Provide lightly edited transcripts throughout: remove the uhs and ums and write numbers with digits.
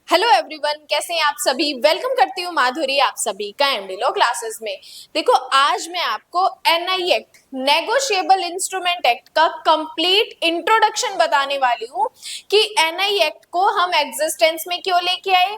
Hello everyone, कैसे हैं आप सभी। वेलकम करती हूँ माधुरी आप सभी का एमडी लॉ क्लासेस में। देखो, आज मैं आपको NI act, negotiable instrument act का कंप्लीट इंट्रोडक्शन बताने वाली हूँ कि एनआई एक्ट को हम एग्जिस्टेंस में क्यों लेके आए,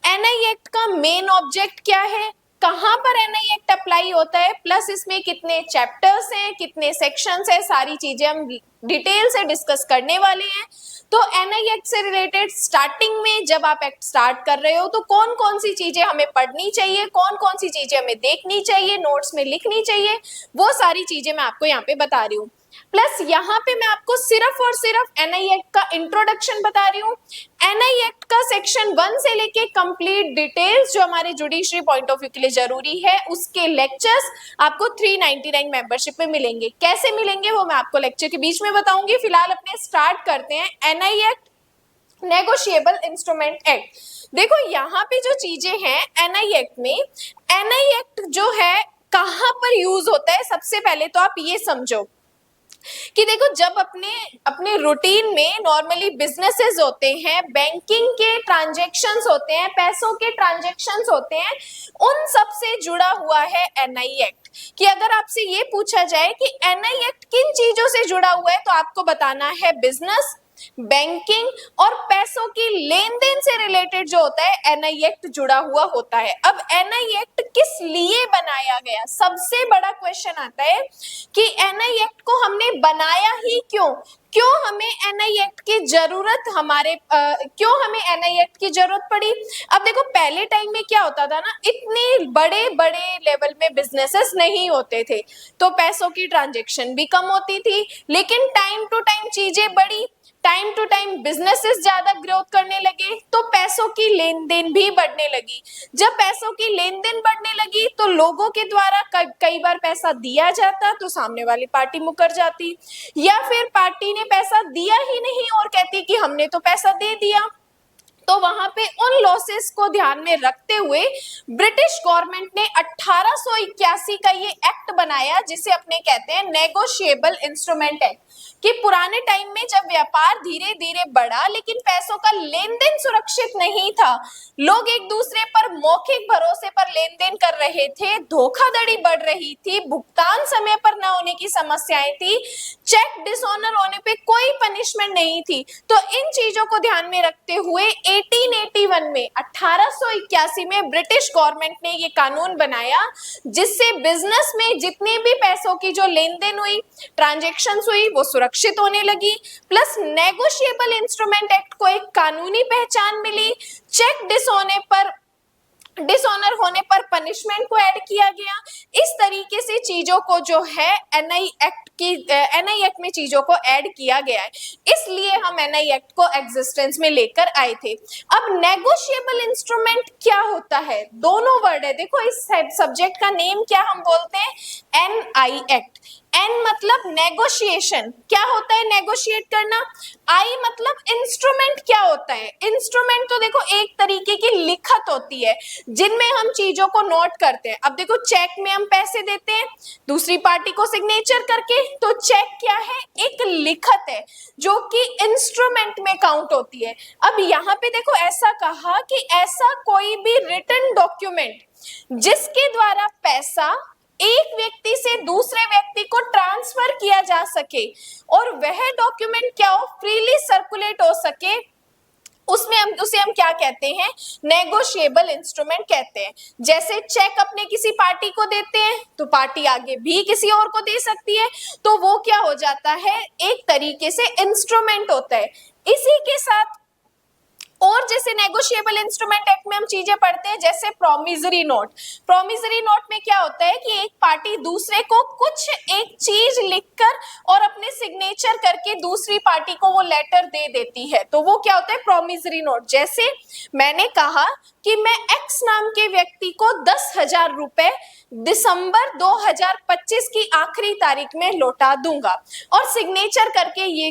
एनआई एक्ट का मेन ऑब्जेक्ट क्या है, कहां पर एनआई एक्ट अप्लाई होता है, प्लस इसमें कितने चैप्टर्स हैं, कितने सेक्शंस हैं, सारी चीजें हम डिटेल से डिस्कस करने वाले हैं। तो एनआई एक्ट से रिलेटेड स्टार्टिंग में जब आप एक्ट स्टार्ट कर रहे हो तो कौन कौन सी चीजें हमें पढ़नी चाहिए, कौन कौन सी चीजें हमें देखनी चाहिए, नोट्स में लिखनी चाहिए, वो सारी चीजें मैं आपको यहाँ पे बता रही हूँ। प्लस यहाँ पे मैं आपको सिर्फ और सिर्फ एनआई एक्ट का इंट्रोडक्शन बता रही हूँ। एनआई एक्ट का सेक्शन 1 से लेके कंप्लीट डिटेल्स जो हमारे जुडिशरी पॉइंट ऑफ व्यू के लिए जरूरी है, उसके लेक्चर्स आपको 399 मेंबरशिप में मिलेंगे। कैसे मिलेंगे वो मैं आपको लेक्चर के बीच में बताऊंगी। फिलहाल अपने स्टार्ट करते हैं NI act, negotiable instrument act. देखो, यहाँ पे जो चीजें हैं एनआई एक्ट में, एनआई एक्ट जो है कहां पर यूज होता है, सबसे पहले तो आप ये समझो कि देखो, जब अपने अपने रूटीन में नॉर्मली बिजनेसेस होते हैं, बैंकिंग के ट्रांजैक्शंस होते हैं, पैसों के ट्रांजैक्शंस होते हैं, उन सब से जुड़ा हुआ है एनआई एक्ट। कि अगर आपसे ये पूछा जाए कि एनआई एक्ट किन चीजों से जुड़ा हुआ है, तो आपको बताना है बिजनेस, बैंकिंग और पैसों की लेन देन से रिलेटेड जो होता है एनआई एक्ट जुड़ा हुआ होता है। अब एनआई एक्ट किस लिए बनाया गया, सबसे बड़ा क्वेश्चन आता है कि एनआई एक्ट को हमने बनाया ही क्यों, क्यों हमें एनआई एक्ट की जरूरत, क्यों हमें एनआई एक्ट की जरूरत पड़ी। अब देखो, पहले टाइम में क्या होता था ना, इतने बड़े बड़े लेवल में बिजनेसेस नहीं होते थे, तो पैसों की ट्रांजैक्शन भी कम होती थी। लेकिन टाइम टू टाइम चीजें बढ़ी, टाइम टू टाइम बिजनेसेस ज्यादा ग्रोथ करने लगे, तो पैसों की लेन देन भी बढ़ने लगी। जब पैसों की लेन देन बढ़ने लगी तो लोगों के द्वारा कई बार पैसा दिया जाता तो सामने वाली पार्टी मुकर जाती, या फिर पार्टी ने पैसा दिया ही नहीं और कहती कि हमने तो पैसा दे दिया। तो वहां पे उन लॉसेस को ध्यान में रखते हुए ब्रिटिश गवर्नमेंट ने 1881 का ये एक्ट बनाया, जिसे अपने कहते हैं नेगोशिएबल इंस्ट्रूमेंट एक्ट। कि पुराने टाइम में जब व्यापार धीरे धीरे बढ़ा लेकिन पैसों का लेन देन सुरक्षित नहीं था, लोग एक दूसरे पर मौखिक भरोसे पर लेन देन कर रहे थे, धोखाधड़ी बढ़ रही थी, भुगतान समय पर न होने की समस्याएं थी, चेक डिसऑनर होने पे कोई पनिशमेंट नहीं थी। तो इन चीजों को ध्यान में रखते हुए 1881 में 1881 में ब्रिटिश गवर्नमेंट ने ये कानून बनाया, जिससे बिजनेस में जितने भी पैसों की जो लेन देन हुई, ट्रांजैक्शंस हुई, वो सुरक्षित होने लगी। प्लस नेगोशिएबल इंस्ट्रूमेंट एक्ट को एक कानूनी पहचान मिली, चेक डिसऑनर होने पर पनिशमेंट को ऐड किया गया। इस तरीके से चीजों को जो है एनआई एक्ट में चीजों को ऐड किया गया है, इसलिए हम एनआई एक्ट को एग्जिस्टेंस में लेकर आए थे। अब नेगोशिएबल इंस्ट्रूमेंट क्या होता है, दोनों वर्ड है। देखो, इस सब्जेक्ट का नेम क्या हम बोलते हैं, एनआई एक्ट। एन मतलब नेगोशिएशन, क्या होता है नेगोशिएट करना। आई मतलब इंस्ट्रूमेंट, क्या होता है इंस्ट्रूमेंट, तो देखो एक तरीके की लिखत होती है जिनमें हम चीजों को नोट करते हैं। अब देखो, चेक में हम पैसे देते हैं दूसरी पार्टी को सिग्नेचर करके, तो चेक क्या है, एक लिखत है जो कि इंस्ट्रूमेंट में काउंट होती है। अब यहाँ पे देखो, ऐसा कहा कि ऐसा कोई भी रिटन डॉक्यूमेंट जिसके द्वारा पैसा एक व्यक्ति से दूसरे व्यक्ति को ट्रांसफर किया जा सके और वह डॉक्यूमेंट क्या हो, फ्रीली सर्कुलेट हो सके, उसे हम क्या कहते हैं, नेगोशिएबल इंस्ट्रूमेंट कहते हैं। जैसे चेक अपने किसी पार्टी को देते हैं तो पार्टी आगे भी किसी और को दे सकती है, तो वो क्या हो जाता है, एक तरीके से इंस्ट्रूमेंट होता है। इसी के साथ और जैसे नेगोशिएबल इंस्ट्रूमेंट एक्ट में हम चीजें पढ़ते हैं, जैसे प्रोमिसरी नोट। प्रोमिसरी नोट में क्या होता है कि एक पार्टी दूसरे को कुछ एक चीज लिखकर और अपने सिग्नेचर करके दूसरी पार्टी को वो लेटर दे देती है, तो वो क्या होता है, प्रोमिसरी नोट। जैसे मैंने कहा कि मैं एक्स नाम के व्यक्ति को 10,000 रुपए दिसंबर 2025 की आखिरी तारीख में लौटा दूंगा, और सिग्नेचर करके ये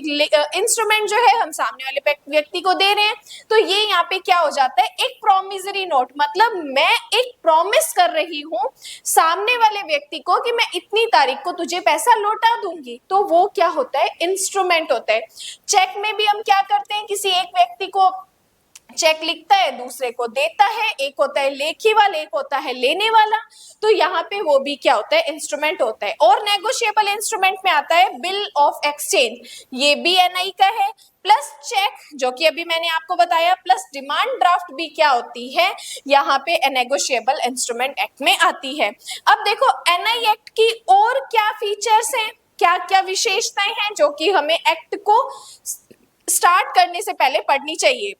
इंस्ट्रूमेंट जो है हम सामने वाले व्यक्ति को दे रहे हैं, तो ये यहाँ पे क्या हो जाता है, एक प्रोमिसरी नोट। मतलब मैं एक प्रॉमिस कर रही हूँ सामने वाले व्यक्ति को कि मैं इतनी तारीख को तुझे पैसा लौटा दूंगी, तो वो क्या होता है, इंस्ट्रूमेंट होता है। चेक में भी हम क्या करते हैं, किसी एक व्यक्ति को चेक लिखता है, दूसरे को देता है, एक होता है लेखी वाला, एक होता है लेने वाला, तो यहाँ पे वो भी क्या होता है, इंस्ट्रूमेंट होता है। और नेगोशिएबल इंस्ट्रूमेंट में आता है बिल ऑफ एक्सचेंज, ये भी एनआई का है, प्लस चेक जो कि अभी मैंने आपको बताया, प्लस डिमांड ड्राफ्ट भी क्या होती है, यहाँ पे नेगोशिएबल इंस्ट्रूमेंट एक्ट में आती है। अब देखो एनआई एक्ट की और क्या फीचर्स हैं, क्या क्या विशेषताएं हैं जो कि हमें एक्ट को स्टार्ट करने से पहले पढ़नी चाहिए।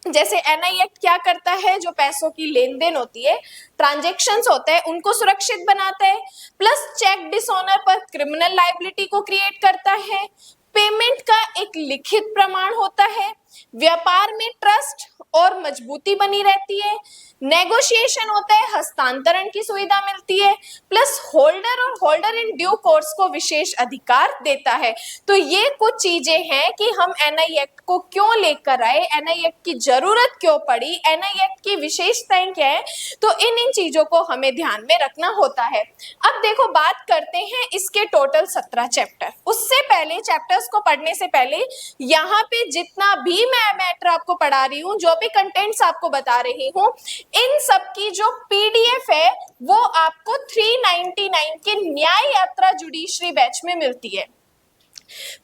जैसे एनआई एक्ट क्या करता है, जो पैसों की लेन देन होती है, ट्रांजेक्शन्स होते हैं, उनको सुरक्षित बनाता है, प्लस चेक डिसऑनर पर क्रिमिनल लायबिलिटी को क्रिएट करता है, पेमेंट का एक लिखित प्रमाण होता है, व्यापार में ट्रस्ट और मजबूती बनी रहती है, नेगोशिएशन होता है, हस्तांतरण की सुविधा मिलती है, प्लस होल्डर और होल्डर इन ड्यू कोर्स को विशेष अधिकार देता है। तो ये कुछ चीजें हैं कि हम एनआई एक्ट को क्यों लेकर आए, एनआई एक्ट की जरूरत क्यों पड़ी, एनआई एक्ट की विशेषताएं क्या है, तो इन चीजों को हमें ध्यान में रखना होता है। अब देखो बात करते हैं इसके टोटल 17 चैप्टर। उससे पहले चैप्टर्स को पढ़ने से पहले यहाँ पे जितना भी मैं मैटर आपको पढ़ा रही हूँ, जो भी कंटेंट्स आपको बता रही हूँ, इन सब की जो पीडीएफ है वो आपको 399 के न्याय यात्रा जुडिशरी बैच में मिलती है।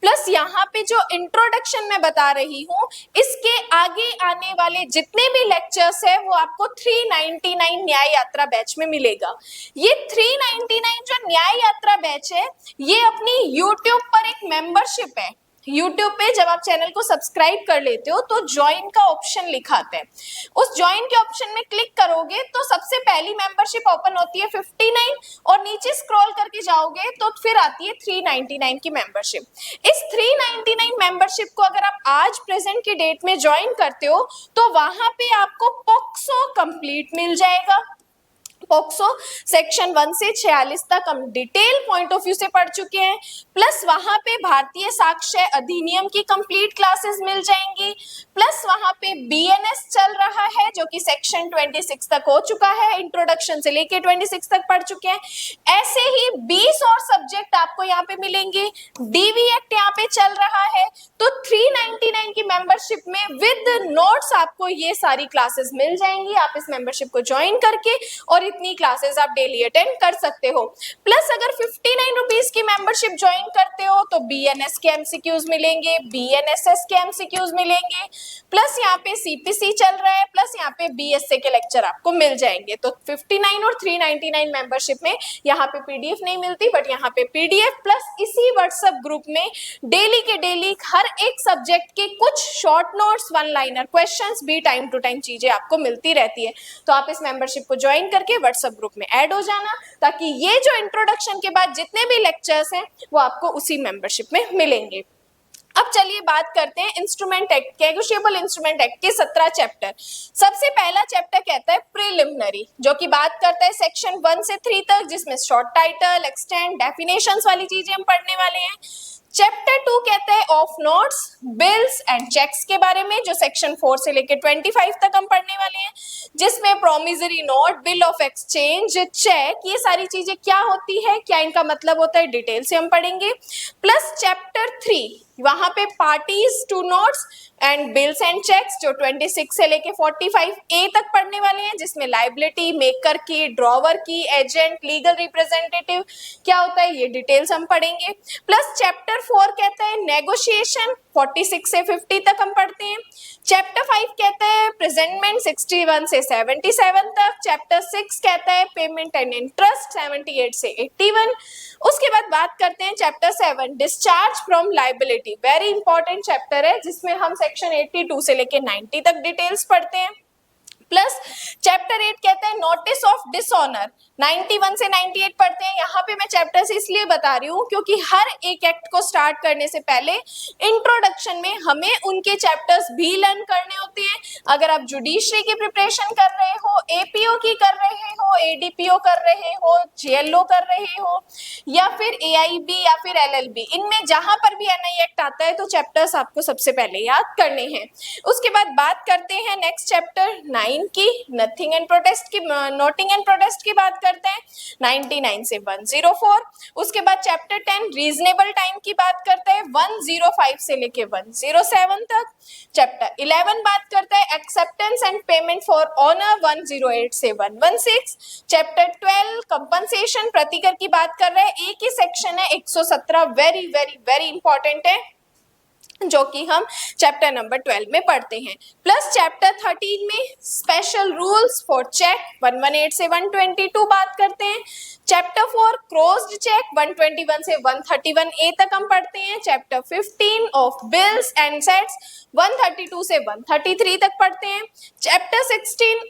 प्लस यहाँ पे जो इंट्रोडक्शन मैं बता रही हूँ, इसके आगे आने वाले जितने भी लेक्चर्स है वो आपको 399 न्याय यात्रा बैच में मिलेगा। ये 399 जो न्याय यात्रा बैच है, ये अपनी यूट्यूब पर एक मेंबरशिप है। यूट्यूब पे जब आप चैनल को सब्सक्राइब कर लेते हो तो ज्वाइन का ऑप्शन लिखाते हैं, उस ज्वाइन के ऑप्शन में क्लिक करोगे तो सबसे पहली मेंबरशिप ओपन होती है 59 और नीचे स्क्रॉल करके जाओगे तो फिर आती है 399 की मेंबरशिप। इस 399 मेंबरशिप को अगर आप आज प्रेजेंट की डेट में ज्वाइन करते हो तो वहां पे आपको पॉक्सो कंप्लीट मिल जाएगा। पॉक्सो सेक्शन 1 से 46 तक हम डिटेल पॉइंट ऑफ व्यू से पढ़ चुके हैं। प्लस वहां पे भारतीय साक्ष्य अधिनियम की कंप्लीट क्लासेस मिल जाएंगी। प्लस वहां पे बीएनएस चल रहा है जो कि सेक्शन 26 तक हो चुका है, इंट्रोडक्शन से लेके 26 तक पढ़ चुके हैं। ऐसे ही 20 और सब्जेक्ट आपको यहाँ पे मिलेंगे। डीवी एक्ट यहाँ पे चल रहा है। तो 399 की मेंबरशिप में विद नोट्स आपको ये सारी क्लासेस मिल जाएंगी। आप इस मेंबरशिप को ज्वाइन करके और इतनी क्लासेस आप डेली अटेंड कर सकते हो। प्लस अगर 59 रुपीज की मेंबरशिप ज्वाइन करते हो तो बीएनएस के एमसीक्यूज मिलेंगे, बीएनएसएस के एमसीक्यूज मिलेंगे, प्लस यहाँ पे सीपीसी चल रहा है, प्लस यहाँ पे बीएसए के लेक्चर आपको मिल जाएंगे। तो 59 और 399 मेंबरशिप में यहाँ पे पीडीएफ नहीं मिलती, बट यहाँ पे पीडीएफ प्लस इसी व्हाट्सएप ग्रुप में डेली के डेली हर एक सब्जेक्ट के कुछ short notes, one liner questions भी टाइम टू टाइम चीजें आपको मिलती रहती है। तो आप इस मेंबरशिप को ज्वाइन करके व्हाट्सएप ग्रुप में ऐड हो जाना, ताकि ये जो इंट्रोडक्शन के बाद जितने भी लेक्चर्स हैं वो आपको उसी मेंबरशिप में मिलेंगे। अब चलिए बात करते हैं instrument act, negotiable instrument act के 17 चैप्टर। सबसे पहला चैप्टर कहता है प्रिलिमिनरी, जो कि बात करता है सेक्शन 1 से 3 तक, जिसमें शॉर्ट टाइटल, एक्सटेंड, डेफिनेशंस वाली चीजें हम पढ़ने वाले हैं। चैप्टर 2 कहता है of notes, bills and cheques के बारे में, जो सेक्शन 4 से लेकर 25 तक हम पढ़ने वाले हैं, जिसमें promissory note, bill of exchange, cheque, ये सारी चीजें क्या होती है, क्या इनका मतलब होता है, डिटेल से हम पढ़ेंगे। प्लस चैप्टर 3 वहां पे parties to notes and bills and cheques, जो 26 से लेके 45 ए तक पढ़ने वाले हैं, जिसमें लाइबिलिटी, मेकर की, ड्रॉवर की, एजेंट, लीगल रिप्रेजेंटेटिव क्या होता है, ये डिटेल्स हम पढ़ेंगे। प्लस चैप्टर 4 कहता है नेगोशिएशन, 46 से 50 तक हम पढ़ते हैं। चैप्टर 5 कहता है प्रेजेंटमेंट, 61 से 77 तक। चैप्टर 6 कहता है पेमेंट एंड इंटरेस्ट, 78 से 81। उसके बाद बात करते हैं chapter 7 discharge from liability, very important chapter है, जिसमें हम सेक्शन 82 से लेके 90 तक डिटेल्स पढ़ते हैं। प्लस चैप्टर 8 कहता है नोटिस ऑफ डिसऑनर, 91 से 98 पढ़ते हैं। यहाँ पे मैं चैप्टर से इसलिए बता रही हूँ क्योंकि हर एक एक्ट को स्टार्ट करने से पहले इंट्रोडक्शन में हमें उनके चैप्टर्स भी लर्न करने होते हैं। अगर आप जुडिशरी की प्रिपरेशन कर रहे हो, एपीओ की कर रहे हो, एडीपीओ कर रहे हो, जेएलओ कर रहे हो, या फिर एआईबी या फिर एलएलबी, इनमें जहां पर भी एनआई एक्ट आता है तो चैप्टर्स आपको सबसे पहले याद करने हैं। उसके बाद बात करते हैं नेक्स्ट चैप्टर 9 की, नथिंग एंड प्रोटेस्ट की, नोटिंग एंड प्रोटेस्ट की बात करते हैं 99 से 104। उसके बाद चैप्टर 10 रीजनेबल टाइम की बात करते हैं 105 से लेके 107 तक। चैप्टर 11 बात करता है acceptance and payment for honour 108 से 116। चैप्टर 12 कंपनसेशन प्रतिकर की बात कर रहे हैं, एक ही सेक्शन है 117, वेरी वेरी वेरी इंपॉर्टेंट है, जो कि हम चैप्टर नंबर 12 में पढ़ते हैं। प्लस चैप्टर 13 में स्पेशल रूल्स फॉर चेक 118 से 122 बात करते हैं। चैप्टर 4 क्लोज्ड चेक 121 से 131 ए तक हम पढ़ते हैं। Chapter 15 of bills and sets 132 से 133 तक पढ़ते हैं। चैप्टर 16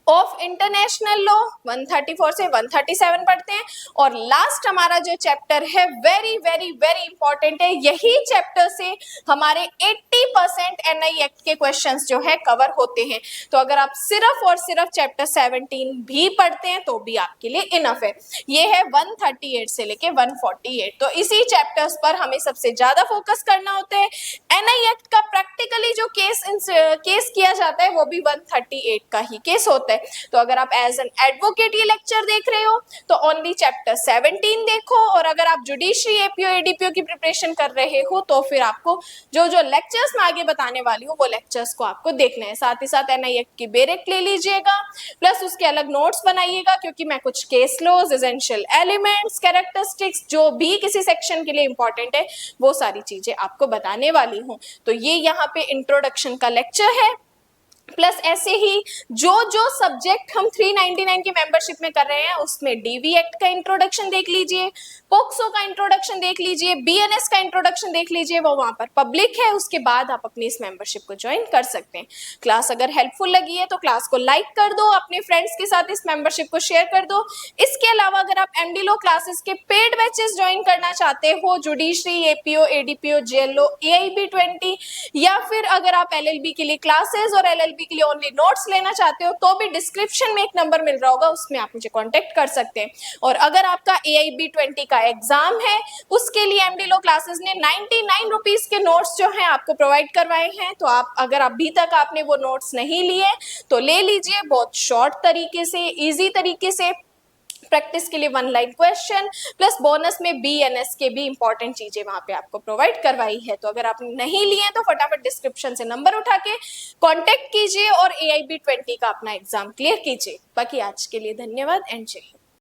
ऑफ इंटरनेशनल लॉ 134 से 137 पढ़ते हैं। और लास्ट हमारा जो चैप्टर है वेरी वेरी वेरी इंपॉर्टेंट है, यही चैप्टर से हमारे 80% एनआई एक्ट के क्वेश्चंस जो है कवर होते हैं। तो अगर आप सिर्फ और सिर्फ चैप्टर 17 भी पढ़ते हैं तो भी आपके लिए इनफ है। ये है 138 से लेके 148, तो इसी चैप्टर्स पर हमें सबसे ज्यादा फोकस करना होता है। एनआई एक्ट का प्रैक्टिकली जो केस किया जाता है वो भी 138 का ही केस होता है। तो अगर आप एज एन एडवोकेट ये लेक्चर देख रहे हो तो ओनली चैप्टर 17 देखो, और अगर आप जुडिशरी एपीओ एडीपीओ की प्रिपरेशन कर रहे हो तो फिर आपको जो जो लेक्चर्स मैं आगे बताने वाली हूँ वो लेक्चर्स को आपको देखना है। साथ ही साथ एनआई एक्ट की बेरेक ले लीजिएगा, प्लस उसके अलग नोट्स बनाइएगा, क्योंकि मैं कुछ case laws, essential elements, characteristics जो भी किसी सेक्शन के लिए इंपॉर्टेंट है वो सारी चीजें आपको बताने वाली हूँ। तो ये यहाँ पे इंट्रोडक्शन का लेक्चर है। प्लस ऐसे ही जो जो सब्जेक्ट हम 399 की मेंबरशिप में कर रहे हैं उसमें डीवी एक्ट का इंट्रोडक्शन देख लीजिए, पोक्सो का इंट्रोडक्शन देख लीजिए, बीएनएस का इंट्रोडक्शन देख लीजिए, वो वहां पर पब्लिक है। उसके बाद आप अपनी इस मेंबरशिप को ज्वाइन कर सकते हैं। क्लास अगर हेल्पफुल लगी है तो क्लास को लाइक कर दो, अपने फ्रेंड्स के साथ इस मेंबरशिप को शेयर कर दो। इसके अलावा अगर आप एमडी लॉ क्लासेस के पेड बैचेस ज्वाइन करना चाहते हो, judiciary, APO, ADPO, JLO, AIB 20, या फिर अगर आप एलएलबी के लिए क्लासेस और एलएलबी के लिए ओनली नोट्स लेना चाहते हो तो भी डिस्क्रिप्शन में एक नंबर मिल रहा होगा, उसमें आप मुझे कांटेक्ट कर सकते हैं। और अगर आपका एआईबी 20 का एग्जाम है उसके लिए एमडी लॉ क्लासेस ने 99 रुपीज के नोट्स जो हैं आपको प्रोवाइड करवाए हैं। तो आप अगर अभी तक आपने वो नोट्स नहीं लिए तो ले लीजिए, बहुत शॉर्ट तरीके से, इजी तरीके से, प्रैक्टिस के लिए 1 लाइन क्वेश्चन, प्लस बोनस में बीएनएस के भी इंपॉर्टेंट चीजें वहां पे आपको प्रोवाइड करवाई है। तो अगर आपने नहीं लिए तो फटाफट डिस्क्रिप्शन से नंबर उठा के कांटेक्ट कीजिए और एआईबी 20 का अपना एग्जाम क्लियर कीजिए। बाकी आज के लिए धन्यवाद एंड जय हिंद।